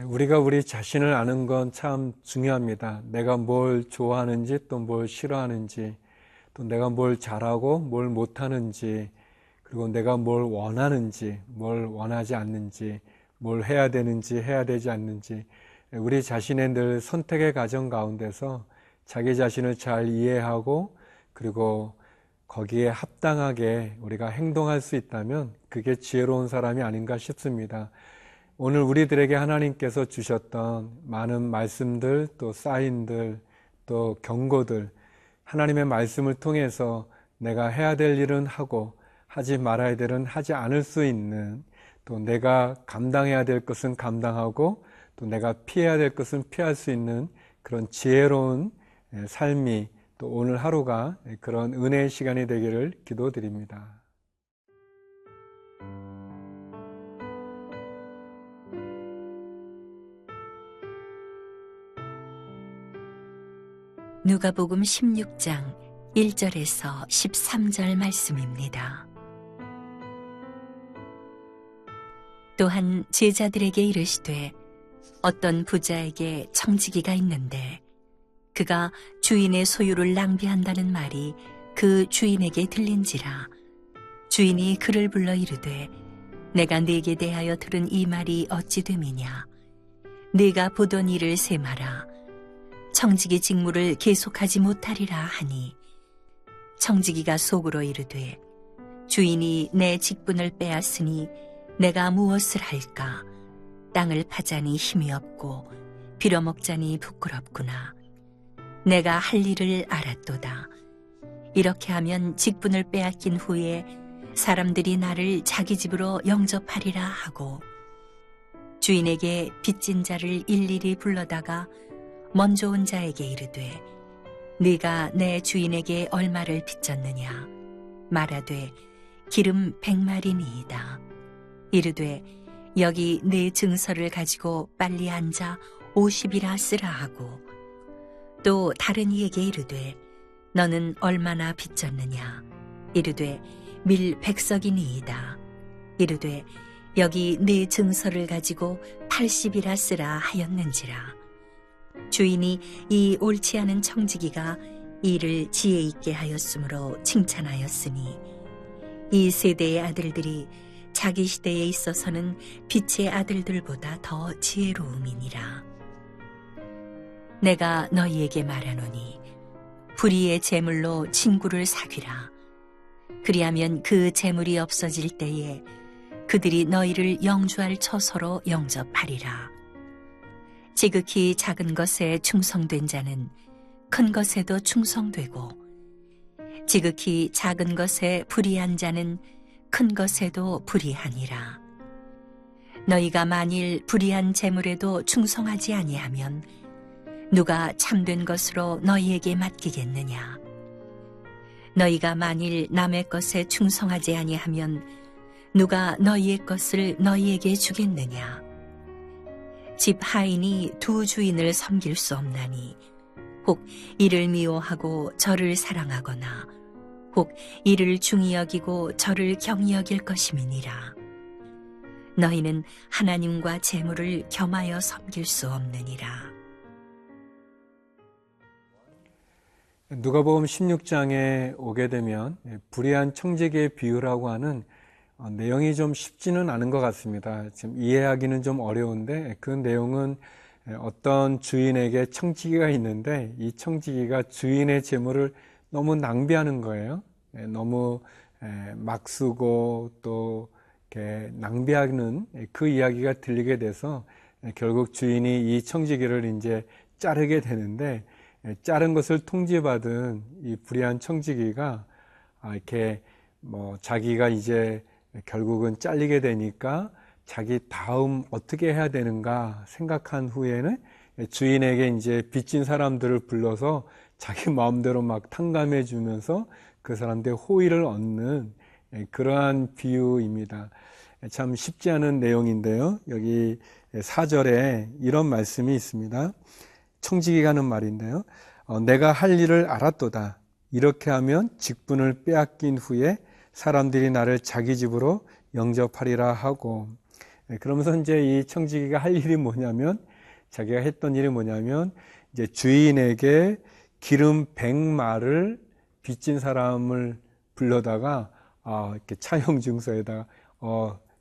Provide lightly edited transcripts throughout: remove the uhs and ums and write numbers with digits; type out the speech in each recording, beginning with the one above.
우리가 우리 자신을 아는 건 참 중요합니다. 내가 뭘 좋아하는지 또 뭘 싫어하는지, 또 내가 뭘 잘하고 뭘 못하는지, 그리고 내가 뭘 원하는지, 뭘 원하지 않는지, 뭘 해야 되는지, 해야 되지 않는지, 우리 자신의 늘 선택의 과정 가운데서 자기 자신을 잘 이해하고 그리고 거기에 합당하게 우리가 행동할 수 있다면 그게 지혜로운 사람이 아닌가 싶습니다. 오늘 우리들에게 하나님께서 주셨던 많은 말씀들, 또 사인들, 또 경고들, 하나님의 말씀을 통해서 내가 해야 될 일은 하고 하지 말아야 될 일은 하지 않을 수 있는, 또 내가 감당해야 될 것은 감당하고 또 내가 피해야 될 것은 피할 수 있는 그런 지혜로운 삶이 또 오늘 하루가 그런 은혜의 시간이 되기를 기도드립니다. 누가복음 16장 1절에서 13절 말씀입니다. 또한 제자들에게 이르시되 어떤 부자에게 청지기가 있는데 그가 주인의 소유를 낭비한다는 말이 그 주인에게 들린지라. 주인이 그를 불러 이르되 내가 네게 대하여 들은 이 말이 어찌 됨이냐. 네가 보던 일을 세마라. 청지기 직무를 계속하지 못하리라 하니, 청지기가 속으로 이르되 주인이 내 직분을 빼앗으니 내가 무엇을 할까. 땅을 파자니 힘이 없고 빌어먹자니 부끄럽구나. 내가 할 일을 알았도다. 이렇게 하면 직분을 빼앗긴 후에 사람들이 나를 자기 집으로 영접하리라 하고, 주인에게 빚진 자를 일일이 불러다가 먼저 온 자에게 이르되 네가 내 주인에게 얼마를 빚졌느냐. 말하되 기름 100마리니이다. 이르되 여기 네 증서를 가지고 빨리 앉아 50이라 쓰라 하고, 또 다른 이에게 이르되 너는 얼마나 빚졌느냐. 이르되 밀 100석이니이다. 이르되 여기 네 증서를 가지고 80이라 쓰라 하였는지라. 주인이 이 옳지 않은 청지기가 이를 지혜 있게 하였으므로 칭찬하였으니, 이 세대의 아들들이 자기 시대에 있어서는 빛의 아들들보다 더 지혜로움이니라. 내가 너희에게 말하노니 불의의 재물로 친구를 사귀라. 그리하면 그 재물이 없어질 때에 그들이 너희를 영주할 처소로 영접하리라. 지극히 작은 것에 충성된 자는 큰 것에도 충성되고, 지극히 작은 것에 불의한 자는 큰 것에도 불의하니라. 너희가 만일 불의한 재물에도 충성하지 아니하면 누가 참된 것으로 너희에게 맡기겠느냐. 너희가 만일 남의 것에 충성하지 아니하면 누가 너희의 것을 너희에게 주겠느냐. 집 하인이 두 주인을 섬길 수 없나니, 혹 이를 미워하고 저를 사랑하거나 혹 이를 중히 여기고 저를 경히 여길 것임이니라. 너희는 하나님과 재물을 겸하여 섬길 수 없느니라. 누가복음 16장에 오게 되면 불의한 청지기의 비유라고 하는 내용이 좀 쉽지는 않은 것 같습니다. 지금 이해하기는 좀 어려운데, 그 내용은 어떤 주인에게 청지기가 있는데 이 청지기가 주인의 재물을 너무 낭비하는 거예요. 너무 막 쓰고 또 이렇게 낭비하는 그 이야기가 들리게 돼서 결국 주인이 이 청지기를 이제 자르게 되는데, 자른 것을 통지받은 이 불의한 청지기가 이렇게 자기가 이제 결국은 잘리게 되니까 자기 다음 어떻게 해야 되는가 생각한 후에는 주인에게 이제 빚진 사람들을 불러서 자기 마음대로 막 탕감해 주면서 그 사람들의 호의를 얻는 그러한 비유입니다. 참 쉽지 않은 내용인데요. 여기 4절에 이런 말씀이 있습니다. 청지기가 하는 말인데요. 내가 할 일을 알았도다. 이렇게 하면 직분을 빼앗긴 후에 사람들이 나를 자기 집으로 영접하리라 하고, 그러면서 이제 이 청지기가 할 일이 뭐냐면, 자기가 했던 일이 뭐냐면, 이제 주인에게 기름 100마를 빚진 사람을 불러다가, 이렇게 차용 증서에다가,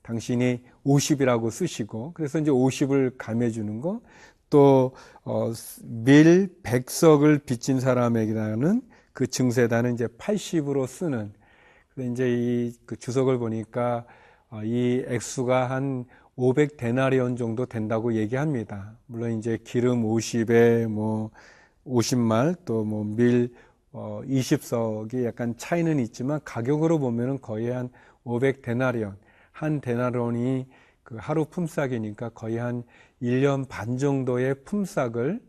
당신이 50이라고 쓰시고, 그래서 이제 50을 감해주는 거, 또, 밀 100석을 빚진 사람에게는 그 증세다는 이제 80으로 쓰는, 근데 이제 그 주석을 보니까 이 액수가 한 500데나리온 정도 된다고 얘기합니다. 물론 이제 기름 50에 뭐 50말 또 뭐 밀 20석이 약간 차이는 있지만 가격으로 보면은 거의 한 500데나리온, 한 데나리온이 그 하루 품삯이니까 거의 한 1년 반 정도의 품삯을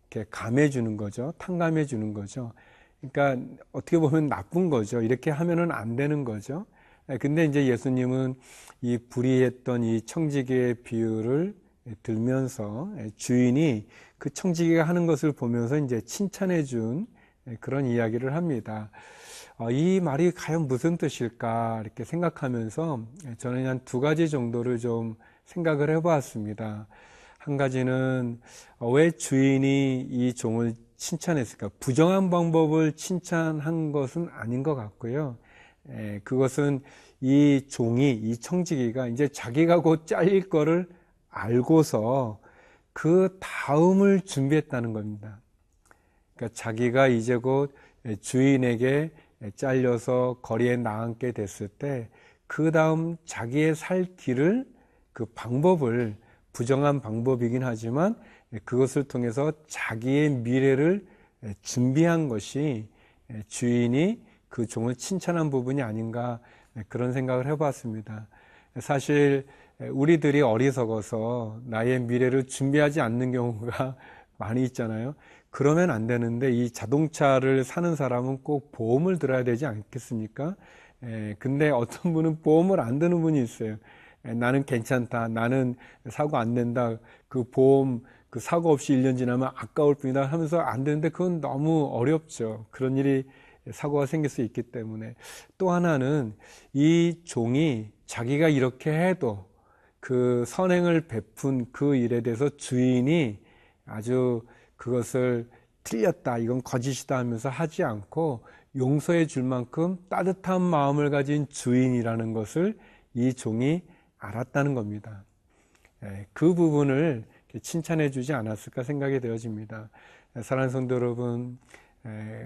이렇게 감해 주는 거죠. 탕감해 주는 거죠. 그러니까 어떻게 보면 나쁜 거죠. 이렇게 하면은 안 되는 거죠. 근데 이제 예수님은 이 불의했던 이 청지기의 비유를 들면서 주인이 그 청지기가 하는 것을 보면서 이제 칭찬해 준 그런 이야기를 합니다. 이 말이 과연 무슨 뜻일까 이렇게 생각하면서 저는 한 두 가지 정도를 좀 생각을 해보았습니다. 한 가지는 왜 주인이 이 종을 칭찬했을까? 부정한 방법을 칭찬한 것은 아닌 것 같고요. 그것은 이 종이, 이 청지기가 이제 자기가 곧 잘릴 거를 알고서 그 다음을 준비했다는 겁니다. 그러니까 자기가 이제 곧 주인에게 잘려서 거리에 나앉게 됐을 때 그 다음 자기의 살 길을, 그 방법을, 부정한 방법이긴 하지만 그것을 통해서 자기의 미래를 준비한 것이 주인이 그 종을 칭찬한 부분이 아닌가, 그런 생각을 해봤습니다. 사실 우리들이 어리석어서 나의 미래를 준비하지 않는 경우가 많이 있잖아요. 그러면 안 되는데 이 자동차를 사는 사람은 꼭 보험을 들어야 되지 않겠습니까? 근데 어떤 분은 보험을 안 드는 분이 있어요. 나는 괜찮다. 나는 사고 안 낸다. 그 보험, 그 사고 없이 1년 지나면 아까울 뿐이다 하면서 안 되는데 그건 너무 어렵죠. 그런 일이, 사고가 생길 수 있기 때문에. 또 하나는 이 종이 자기가 이렇게 해도 그 선행을 베푼 그 일에 대해서 주인이 아주 그것을 틀렸다, 이건 거짓이다 하면서 하지 않고 용서해 줄 만큼 따뜻한 마음을 가진 주인이라는 것을 이 종이 알았다는 겁니다. 그 부분을 칭찬해 주지 않았을까 생각이 되어집니다. 사랑하는 성도 여러분,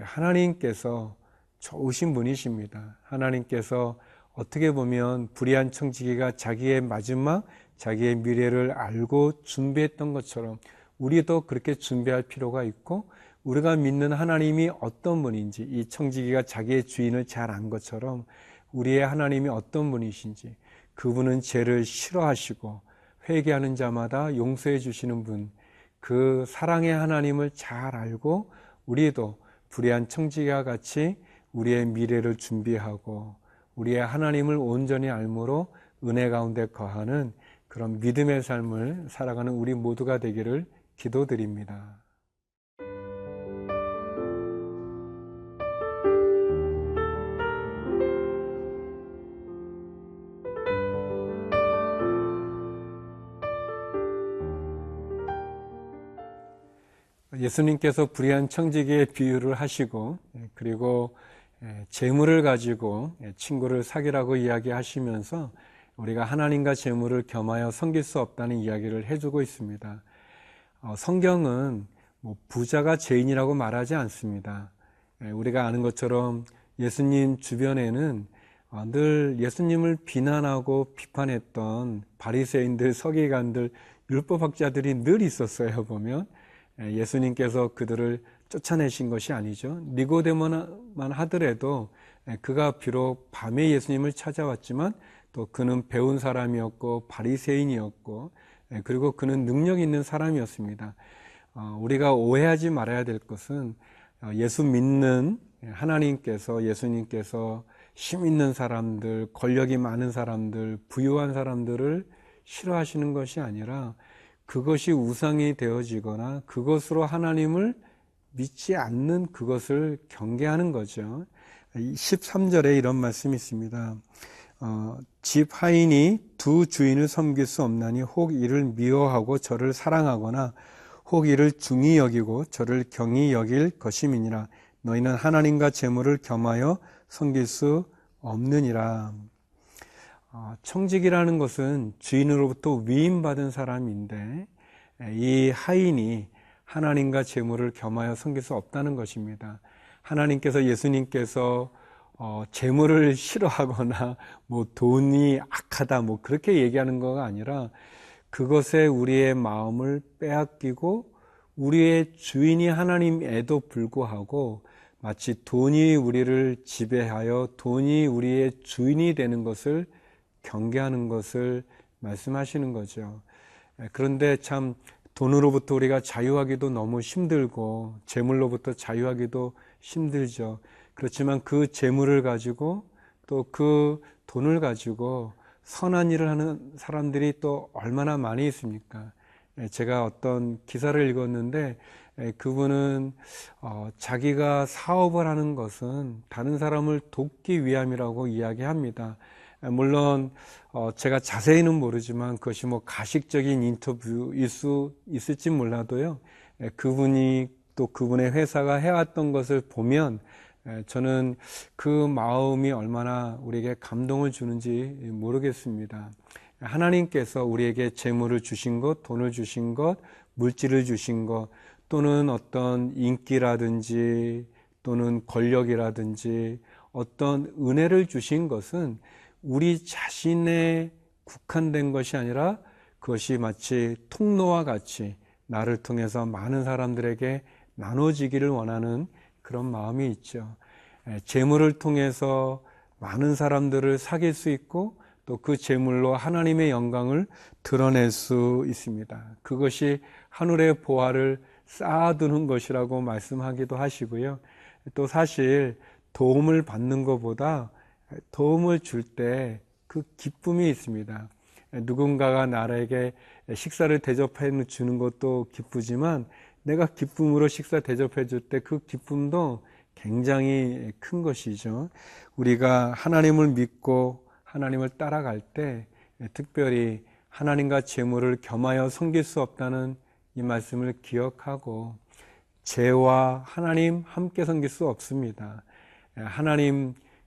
하나님께서 좋으신 분이십니다. 하나님께서 어떻게 보면 불의한 청지기가 자기의 마지막, 자기의 미래를 알고 준비했던 것처럼 우리도 그렇게 준비할 필요가 있고, 우리가 믿는 하나님이 어떤 분인지, 이 청지기가 자기의 주인을 잘 안 것처럼 우리의 하나님이 어떤 분이신지, 그분은 죄를 싫어하시고 회개하는 자마다 용서해 주시는 분, 그 사랑의 하나님을 잘 알고 우리도 불의한 청지기와 같이 우리의 미래를 준비하고 우리의 하나님을 온전히 알므로 은혜 가운데 거하는 그런 믿음의 삶을 살아가는 우리 모두가 되기를 기도드립니다. 예수님께서 불의한 청지기의 비유를 하시고, 그리고 재물을 가지고 친구를 사귀라고 이야기하시면서 우리가 하나님과 재물을 겸하여 섬길 수 없다는 이야기를 해주고 있습니다. 성경은 부자가 죄인이라고 말하지 않습니다. 우리가 아는 것처럼 예수님 주변에는 늘 예수님을 비난하고 비판했던 바리새인들, 서기관들, 율법학자들이 늘 있었어요. 보면 예수님께서 그들을 쫓아내신 것이 아니죠. 니고데모만 하더라도 그가 비록 밤에 예수님을 찾아왔지만 또 그는 배운 사람이었고 바리새인이었고, 그리고 그는 능력 있는 사람이었습니다. 우리가 오해하지 말아야 될 것은 예수 믿는 하나님께서, 예수님께서 힘 있는 사람들, 권력이 많은 사람들, 부유한 사람들을 싫어하시는 것이 아니라 그것이 우상이 되어지거나 그것으로 하나님을 믿지 않는 그것을 경계하는 거죠. 13절에 이런 말씀이 있습니다. 집 하인이 두 주인을 섬길 수 없나니 혹 이를 미워하고 저를 사랑하거나 혹 이를 중히 여기고 저를 경히 여길 것임이니라. 너희는 하나님과 재물을 겸하여 섬길 수 없느니라. 청직이라는 것은 주인으로부터 위임받은 사람인데 이 하인이 하나님과 재물을 겸하여 섬길 수 없다는 것입니다. 하나님께서 예수님께서 재물을 싫어하거나 뭐 돈이 악하다 뭐 그렇게 얘기하는 거가 아니라 그것에 우리의 마음을 빼앗기고 우리의 주인이 하나님에도 불구하고 마치 돈이 우리를 지배하여 돈이 우리의 주인이 되는 것을 경계하는 것을 말씀하시는 거죠. 그런데 참 돈으로부터 우리가 자유하기도 너무 힘들고 재물로부터 자유하기도 힘들죠. 그렇지만 그 재물을 가지고 또 그 돈을 가지고 선한 일을 하는 사람들이 또 얼마나 많이 있습니까? 제가 어떤 기사를 읽었는데 그분은 자기가 사업을 하는 것은 다른 사람을 돕기 위함이라고 이야기합니다. 물론 제가 자세히는 모르지만 그것이 뭐 가식적인 인터뷰일 수 있을지 몰라도요. 그분이 또 그분의 회사가 해왔던 것을 보면 저는 그 마음이 얼마나 우리에게 감동을 주는지 모르겠습니다. 하나님께서 우리에게 재물을 주신 것, 돈을 주신 것, 물질을 주신 것, 또는 어떤 인기라든지 또는 권력이라든지 어떤 은혜를 주신 것은 우리 자신에 국한된 것이 아니라 그것이 마치 통로와 같이 나를 통해서 많은 사람들에게 나눠지기를 원하는 그런 마음이 있죠. 재물을 통해서 많은 사람들을 사귈 수 있고 또 그 재물로 하나님의 영광을 드러낼 수 있습니다. 그것이 하늘의 보화를 쌓아두는 것이라고 말씀하기도 하시고요. 또 사실 도움을 받는 것보다 도움을 줄 때 그 기쁨이 있습니다. 누군가가 나에게 식사를 대접해 주는 것도 기쁘지만 내가 기쁨으로 식사 대접해 줄 때 그 기쁨도 굉장히 큰 것이죠. 우리가 하나님을 믿고 하나님을 따라갈 때 특별히 하나님과 재물을 겸하여 섬길 수 없다는 이 말씀을 기억하고 죄와 하나님 함께 섬길 수 없습니다.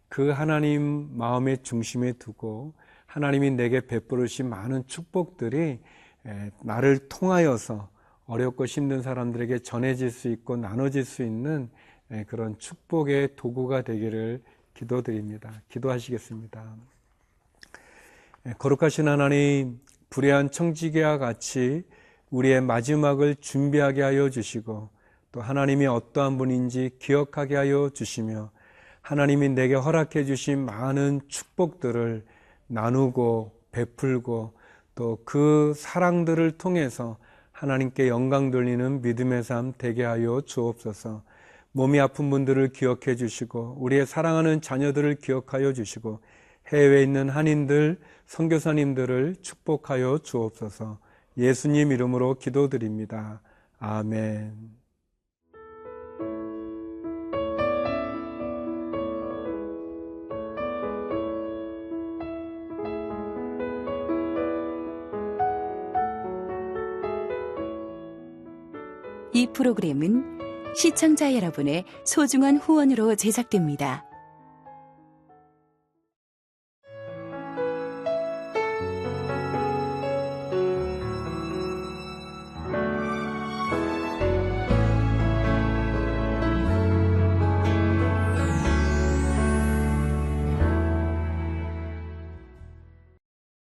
그 하나님 마음의 중심에 두고 하나님이 내게 베풀으신 많은 축복들이 나를 통하여서 어렵고 힘든 사람들에게 전해질 수 있고 나눠질 수 있는 그런 축복의 도구가 되기를 기도드립니다. 기도하시겠습니다. 거룩하신 하나님, 불의한 청지기와 같이 우리의 마지막을 준비하게 하여 주시고 또 하나님이 어떠한 분인지 기억하게 하여 주시며 하나님이 내게 허락해 주신 많은 축복들을 나누고 베풀고 또 그 사랑들을 통해서 하나님께 영광 돌리는 믿음의 삶 되게 하여 주옵소서. 몸이 아픈 분들을 기억해 주시고 우리의 사랑하는 자녀들을 기억하여 주시고 해외에 있는 한인들, 선교사님들을 축복하여 주옵소서. 예수님 이름으로 기도드립니다. 아멘. 이 프로그램은 시청자 여러분의 소중한 후원으로 제작됩니다.